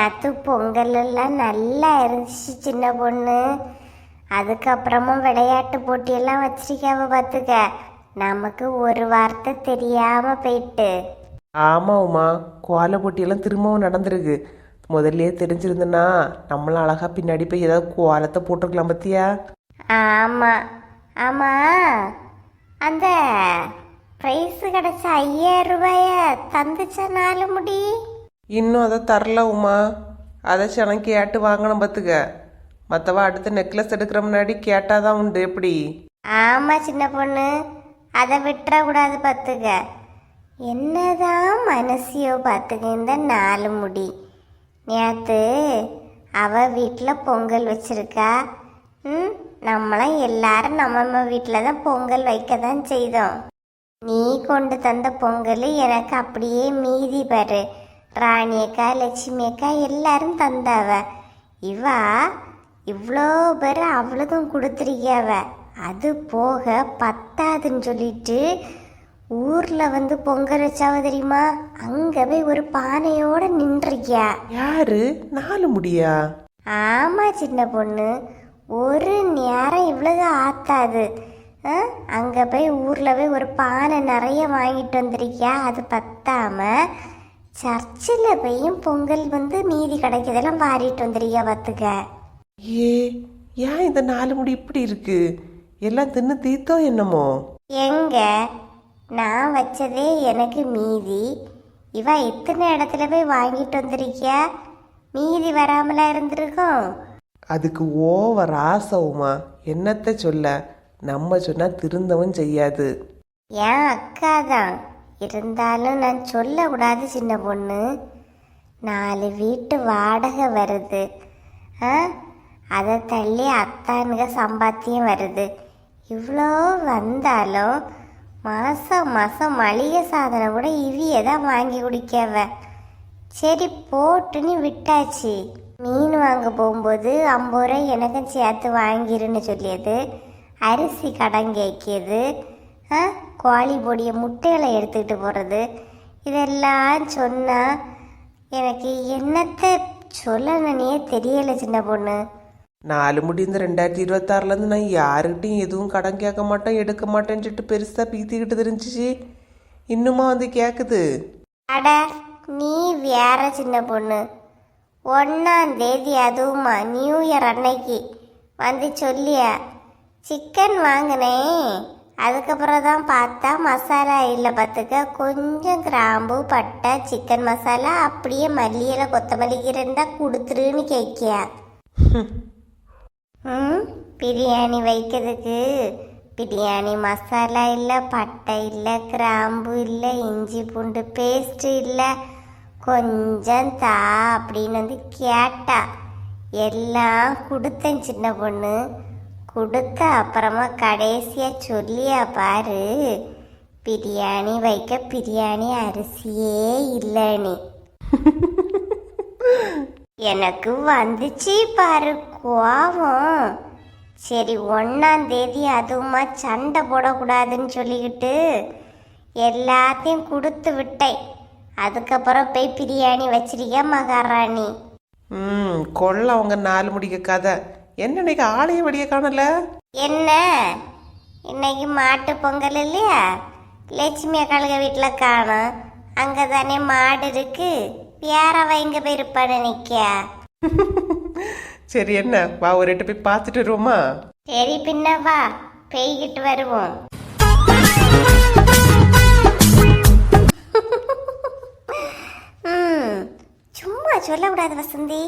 நேற்று பொங்கல் எல்லாம் நல்லா இருந்துச்சு சின்ன பொண்ணு. அதுக்கப்புறமும் விளையாட்டு போட்டியெல்லாம் வச்சிருக்காவ பார்த்துக்க. நமக்கு ஒரு வார்த்தை தெரியாம போயிட்டு. ஆமா உமா, கோல போட்டியெல்லாம் திரும்பவும் நடந்திருக்கு. முதல்லயே தெரிஞ்சிருந்தனா நம்மளும் அழகா பின்னாடி போய் ஏதாவது கோலத்தை போட்டிருக்கலாம் பத்தியா. ஆமா ஆமா, அந்த பிரைஸ் கிடைச்ச 5000 ரூபாய தந்துச்ச 4 முடி. இன்னும் அதை தரல உமா. அதை சனம் கேட்டு வாங்கணும் பார்த்துக்க. மற்றவா அடுத்த நெக்லஸ் எடுக்கிற முன்னாடி கேட்டாதான் உண்டு. எப்படி? ஆமா சின்ன பொண்ணு, அதை விட்டுறக்கூடாது பார்த்துக்க. என்னதான் மனசியோ பார்த்துக்க இந்த 4 முடி. நேற்று அவ வீட்டில் பொங்கல் வச்சிருக்கா. நம்மளாம் எல்லாரும் நம்ம வீட்டில் தான் பொங்கல் வைக்க தான் செய்தோம். நீ கொண்டு தந்த பொங்கல் எனக்கு அப்படியே மீதி பாரு. ராணி அக்கா, லட்சுமி அக்கா எல்லாரும் தந்தாவ. இவா இவ்வளோ பேர் அவ்வளோதும் கொடுத்துருக்கியாவ. அது போக பத்தாதுன்னு சொல்லிட்டு ஊரில் வந்து பொங்கல் வச்சாவ தெரியுமா. அங்கே போய் ஒரு பானையோட நின்றுருக்கியா. யாரு? 4 முடியா? ஆமா சின்ன பொண்ணு, ஒரு நேரம் இவ்வளவு ஆத்தாது. அங்கே போய் ஊரில் போய் ஒரு பானை நிறைய வாங்கிட்டு வந்திருக்கியா. அது பத்தாம சர்ச்சில் போயும் பொங்கல் வந்து மீதி கிடைக்கிறதெல்லாம் வாரிட்டு வந்திருக்கியா பார்த்துக்க. ஏ, ஏன் இந்த 4 முடி இப்படி இருக்கு? எல்லாம் தின்னு தீத்தோ என்னமோ? எங்க நான் வச்சதே எனக்கு மீதி. இவ இத்தனை இடத்துல போய் வாங்கிட்டு வந்திருக்கியா. மீதி வராமலா இருந்திருக்கும். அதுக்கு ஓவர் ஆசைவுமா. என்னத்தை சொல்ல, நம்ம சொன்னா திருந்தவும் செய்யாது. என் அக்கா தான் இருந்தாலும் நான் சொல்லக்கூடாது சின்ன பொண்ணு. 4 வீட்டு வாடகை வருது. அதை தள்ளி அத்தானுங்க சம்பாத்தியம் வருது. இவ்வளோ வந்தாலும் மாதம் மாதம் மளிகை சாதனம் கூட இவிய தான் வாங்கி குடிக்கவ. சரி போட்டுன்னு விட்டாச்சு. மீன் வாங்க போகும்போது 50 ரூபாய் எனக்கும் சேர்த்து வாங்கிருன்னு சொல்லியது. அரிசி கடன் கேட்கியது. கோழி பொடிய முட்டைகளை எடுத்துக்கிட்டு போகிறது. இதெல்லாம் சொன்னால் எனக்கு என்னத்தை சொல்லணுன்னே தெரியலை சின்ன பொண்ணு. 4 முடி இந்த 2026 நான் யாருக்கிட்டையும் எதுவும் கடன் கேட்க மாட்டேன், எடுக்க மாட்டேன்னு சொல்லிட்டு பெருசாக பீத்திக்கிட்டு தெரிஞ்சிச்சு. இன்னுமா வந்து கேட்குது? அட நீ வேற சின்ன பொண்ணு. 1ஆம் தேதி அதுவுமா நியூ இயர் அன்னைக்கு வந்து சொல்லியா சிக்கன் வாங்கினேன். அதுக்கப்புறம் தான் பார்த்தா மசாலா இல்லை பார்த்துக்க. கொஞ்சம் கிராம்பு, பட்டை, சிக்கன் மசாலா அப்படியே மல்லியில கொத்தமல்லி கீரைண்டா கொடுத்துருன்னு கேட்கியா. பிரியாணி வைக்கிறதுக்கு பிரியாணி மசாலா இல்லை, பட்டை இல்லை, கிராம்பு இல்லை, இஞ்சி பூண்டு பேஸ்ட் இல்லை, கொஞ்சம் தா அப்படின்னு வந்து கேட்டா. எல்லாம் கொடுத்தேன் சின்ன பொண்ணு. கொடுத்த அப்புறமா கடைசியாக சொல்லியா பாரு, பிரியாணி வைக்க பிரியாணி அரிசியே இல்லைன்னு. எனக்கு வந்துச்சு பாரு கோவம். சரி 1ஆம் தேதி அதுவுமா சண்டை போடக்கூடாதுன்னு சொல்லிக்கிட்டு எல்லாத்தையும் கொடுத்து விட்டேன். அதுக்கப்புறம் போய் பிரியாணி வச்சிருக்கியா மகாராணி. கொள்ள அவங்க 4 முடிக்க கதை. என்ன இன்னைக்கு ஆலய வடிய காணல? என்ன இன்னைக்கு மாட்டு பொங்கல் இல்லையா? லட்சுமி அக்காளுக வீட்டில் காணும். அங்கே தானே மாடு இருக்கு. வேறவ எங்க போயிருப்பான்னு நிற்கியா. சரி என்ன வா, ஒரு எட்டு போய் பார்த்துட்டு வருவோமா? சரி பின்ன வா, பெய்கிட்டு வருவோம். சும்மா சொல்லக்கூடாது வசந்தி.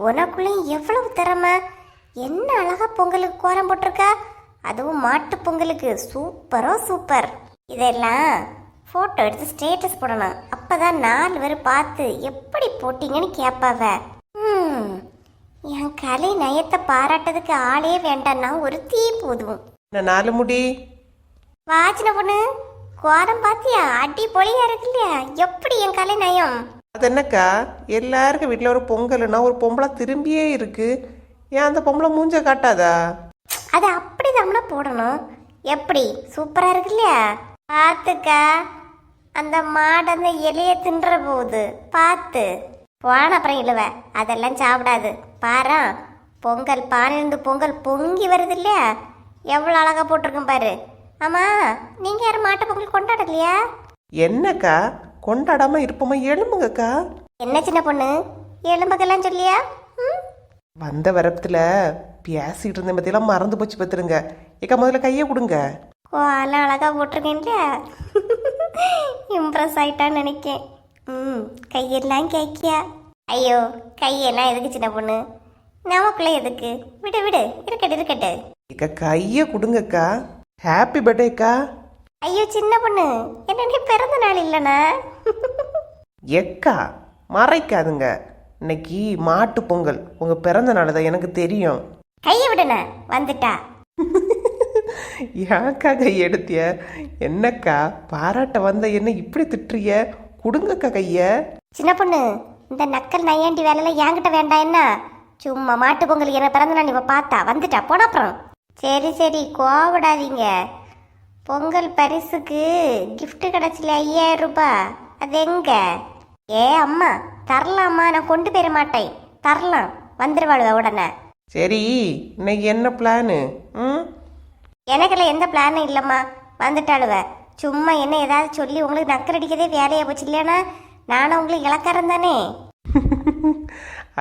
உனக்குள்ளேயும் எவ்வளவு திறமை. என்ன அழகா பொங்கலுக்கு கோலம் போட்டிருக்கா. அதுவும் மாட்டு பொங்கலுக்கு சூப்பரோ சூப்பர். இதெல்லாம் போட்டோ எடுத்து ஸ்டேட்டஸ் போடணும். அப்பதான் 4 பேர் பார்த்து எப்படி போட்டீங்கன்னு கேட்பாவ. என் கலை நயத்தை பாராட்டதுக்கு ஆளே வேண்டாம்னா ஒரு தீ போதும். 4 முடி வாச்சின பொண்ணு கோலம் பாத்தியா? அடி பொலியா இருக்கு இல்லையா? எப்படி என் கலை நயம்? அது என்னக்கா, எல்லாருக்கும் வீட்டில் ஒரு பொங்கல்னா ஒரு பொம்பளை திரும்பியே இருக்கு. ஏன் அந்த பொம்பளை மூஞ்ச காட்டாதா? அது அப்படிதாம்னா போடணும். எப்படி சூப்பரா இருக்கு இல்லையா? பார்த்துக்கா, அந்த மாடு அந்த இலைய தின்ற போகுது பார்த்து. போன அப்புறம் இழுவ அதெல்லாம் சாப்பிடாது பாரு. பொங்கல் பானிலிருந்து பொங்கல் பொங்கி வருது இல்லையா, எவ்வளோ அழகா போட்டிருக்கும் பாரு. ஆமா, நீங்க யாரும் மாட்டு பொங்கல் கொண்டாடலையா? என்னக்கா கொண்டாடாம இருப்போமா? எழும்புங்கக்கா. என்ன சின்ன பொண்ணு எலும்புக்கெல்லாம் சொல்லியா? வந்த வரப்புல பேசிட்டு இருந்த பத்தியெல்லாம் மறந்து போச்சு பத்துருங்க. ஏக்கா முதல்ல கையை கொடுங்க. கோலம் அழகா போட்டிருக்கேன்ல, இம்ப்ரெஸ் ஆயிட்டான்னு நினைக்கேன். கையெல்லாம் கேக்கியா? ஐயோ, கையெல்லாம் எதுக்கு சின்ன பொண்ணு, நமக்குள்ள எதுக்கு? விடு விடு, இருக்கட்டு இருக்கட்டு. ஏக்கா கையை கொடுங்கக்கா. ஹாப்பி பர்த்டேக்கா. ஐயோ சின்ன பொண்ணு, என்ன பிறந்த நாள் இல்லைண்ணா? எக்கா மறைக்காதுங்க. இன்னைக்கு மாட்டு பொங்கல், உங்க பிறந்த நாள் தான் எனக்கு தெரியும். கையை விடுண்ணா, வந்துட்டா. ஏக்கா கை எடுத்திய? என்னக்கா பாராட்ட வந்த என்ன இப்படி திட்டுறிய? கொடுங்கக்கா கைய. சின்ன பொண்ணு, இந்த நக்கல் நையாண்டி வேலையில என்கிட்ட வேண்டாம் என்ன? சும்மா மாட்டு பொங்கல் என்ன பிறந்த நாள் இவ பார்த்தா வந்துட்டா போன அப்புறம். சரி சரி, கோவப்படாதீங்க. பொங்கல் பரிசுக்கு gift கிடைச்சல 5000 ரூபாய், அது எங்க? ஏ அம்மா தரலாமா? நான் கொண்டு போயிட மாட்டேன், தரலாம், வந்துருவாளுவ உடனே. சரி, இன்னைக்கு என்ன பிளானு? எனக்குள்ள எந்த பிளானும் இல்லைம்மா, வந்துட்டாளுவ. சும்மா என்ன ஏதாவது சொல்லி உங்களுக்கு நக்கல் அடிக்கதே வேலையா போச்சு. இல்லையானா நானும் உங்களுக்கு இலக்காரம் தானே.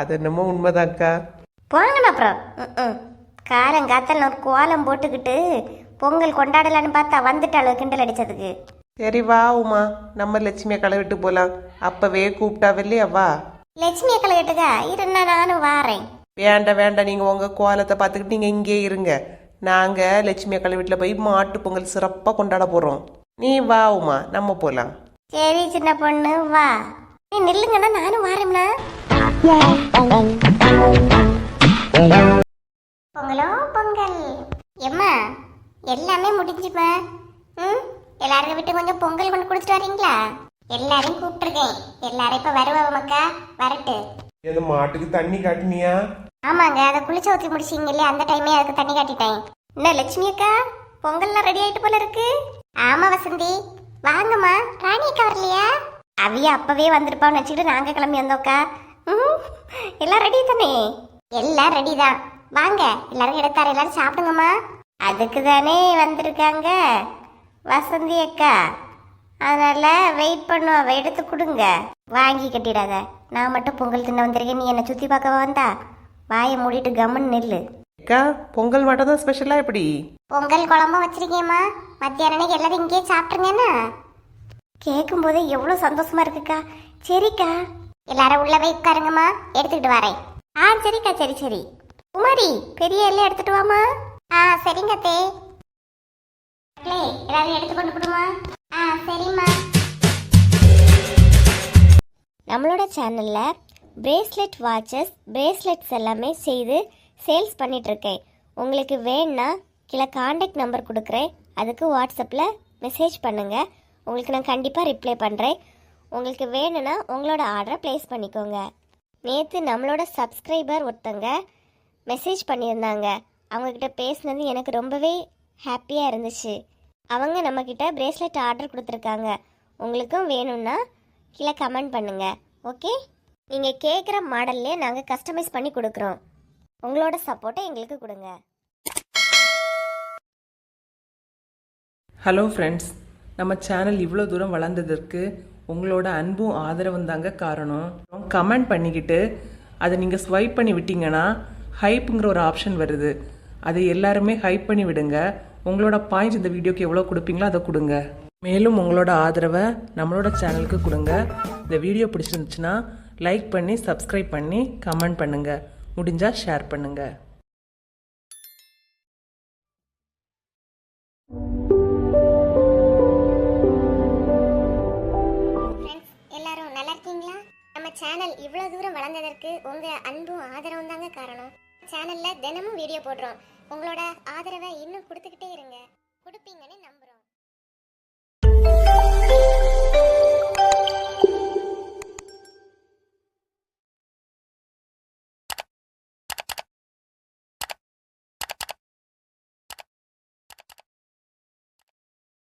அது என்னமோ உண்மைதான்க்கா. போங்கண்ணா அப்புறம். காலங்காத்தால் ஒரு கோலம் போட்டுக்கிட்டு பொங்கல் கொண்டாடலான்னு பார்த்தா வந்துட்டாளுவ கிண்டல் அடிச்சதுக்கு. சரி வா உமா, நம்ம லட்சுமியை களைவிட்டு போலாம். அப்பவே கூப்பிட்டாவில்லையா? வா. லட்சுமியை கலகட்டுக்கா இருன்னா நானும் வாரேன். வேண்டாம் வேண்டாம், நீங்க உங்க கோலத்தை பார்த்துக்கிட்டு நீங்க இங்கே இருங்க. நாங்க லட்சுமி அக்கா வீட்டில் போய் மாட்டு பொங்கல் சிறப்பாக கொண்டாட போறோம். நீ வா உமா, நம்ம போலாம். சரி சின்ன பொண்ணு வா. நீ நில்லுங்கண்ணா, நானும் வாரேம்ண்ணா. பொங்கலோ பொங்கல். எம்மா எல்லாமே முடிஞ்சுப்பா. எல்லாரும் விட்டு கொஞ்சம் பொங்கல் கொண்டு குடிச்சிட்டு வரீங்களா? எல்லாரையும் கூப்பிட்டுருக்கேன், எல்லாரும் இப்ப வருவாங்கக்கா, வரட்டு. இந்த மாட்டுக்கு தண்ணி காட்டினியா? ஆமாங்க, அதை குளிச்ச ஊற்றி முடிச்சிங்க இல்லையா, அந்த டைமே அதுக்கு தண்ணி காட்டிட்டேன். என்ன லட்சுமி அக்கா, பொங்கல்லாம் ரெடி ஆயிட்டு போல இருக்கு. ஆமா வசந்தி, வாங்கம்மா. ராணி அக்கா வரலையா? அவிய அப்பவே வந்திருப்பான்னு வச்சுக்கிட்டு நாங்க கிளம்பி வந்தோக்கா. எல்லாம் ரெடி தானே? எல்லாம் ரெடி தான், வாங்க எல்லாரும் எடுத்தாரு, எல்லாரும் சாப்பிடுங்கம்மா. அதுக்கு தானே வந்திருக்காங்க வசந்தி அக்கா, அதனால வெயிட் பண்ணுவோம். எடுத்து கொடுங்க, வாங்கி கட்டிடாத. நான் மட்டும் பொங்கல் தின்ன வந்திருக்கேன், நீ என்னை சுத்தி பார்க்க வந்தா? வாயை மூடிட்டு கம்மன் நெல்லு. அக்கா பொங்கல் மட்டும் தான் ஸ்பெஷலா? எப்படி பொங்கல் குழம்பும் வச்சிருக்கேம்மா, மத்தியானம் எல்லாரும் இங்கேயே சாப்பிட்ருங்கண்ணா. கேட்கும் போதே எவ்வளோ சந்தோஷமா இருக்குக்கா. சரிக்கா, எல்லாரும் உள்ள போய் உட்காருங்கம்மா, எடுத்துக்கிட்டு வரேன். சரிக்கா, சரி சரி. குமாரி பெரிய எல்லாம் எடுத்துட்டு வாமா. சரிங்க தே. எல்லாரும் எடுத்து கொண்டு கொடுமா. சரிம்மா. நம்மளோட சேனலில் பிரேஸ்லெட் வாட்சஸ், பிரேஸ்லெட்ஸ் எல்லாமே செய்து சேல்ஸ் பண்ணிகிட்ருக்கேன். உங்களுக்கு வேணுன்னா கீழே காண்டாக்ட் நம்பர் கொடுக்குறேன், அதுக்கு வாட்ஸ்அப்பில் மெசேஜ் பண்ணுங்கள். உங்களுக்கு நான் கண்டிப்பாக ரிப்ளை பண்ணுறேன். உங்களுக்கு வேணும்னா உங்களோட ஆர்டரை ப்ளேஸ் பண்ணிக்கோங்க. நேற்று நம்மளோட சப்ஸ்கிரைபர் ஒருத்தங்க மெசேஜ் பண்ணியிருந்தாங்க. அவங்கக்கிட்ட பேசுனது எனக்கு ரொம்பவே ஹாப்பியாக இருந்துச்சு. அவங்க நம்மக்கிட்ட பிரேஸ்லெட் ஆர்டர் கொடுத்துருக்காங்க. உங்களுக்கும் வேணும்னா கீழே கமெண்ட் பண்ணுங்கள். ஓகே, நீங்கள் கேட்குற மாடல்லே நாங்கள் கஸ்டமைஸ் பண்ணி கொடுக்குறோம். உங்களோட சப்போர்ட்டை எங்களுக்கு கொடுங்க. ஹலோ ஃப்ரெண்ட்ஸ், நம்ம சேனல் இவ்வளோ தூரம் வளர்ந்ததற்கு உங்களோட அன்பும் ஆதரவும் தாங்க காரணம். கமெண்ட் பண்ணிக்கிட்டு அதை நீங்கள் ஸ்வைப் பண்ணி விட்டீங்கன்னா ஹைப்புங்கிற ஒரு ஆப்ஷன் வருது. அதை எல்லாருமே ஹைப் பண்ணி விடுங்க. உங்களோட பாயிண்ட்ஸ் இந்த வீடியோக்கு எவ்வளோ கொடுப்பீங்களோ அதை கொடுங்க. மேலும் உங்களோட ஆதரவை நம்மளோட சேனலுக்கு கொடுங்க. இந்த வீடியோ பிடிச்சிருந்துச்சுன்னா லைக் பண்ணி சப்ஸ்கிரைப் பண்ணி கமெண்ட் பண்ணுங்கள். முடிஞ்சால் ஷேர் பண்ணுங்கள். எல்லாரும் நல்லா இருக்கீங்களா? நம்ம சேனல் இவ்வளோ தூரம் வளர்ந்ததற்கு உங்கள் அன்பும் ஆதரவும் தாங்க காரணம். சேனலில் தினமும் வீடியோ போடுறோம். உங்களோட ஆதரவை இன்னும் கொடுத்துக்கிட்டே இருங்க. கொடுப்பீங்கன்னு நம்புகிறோம்.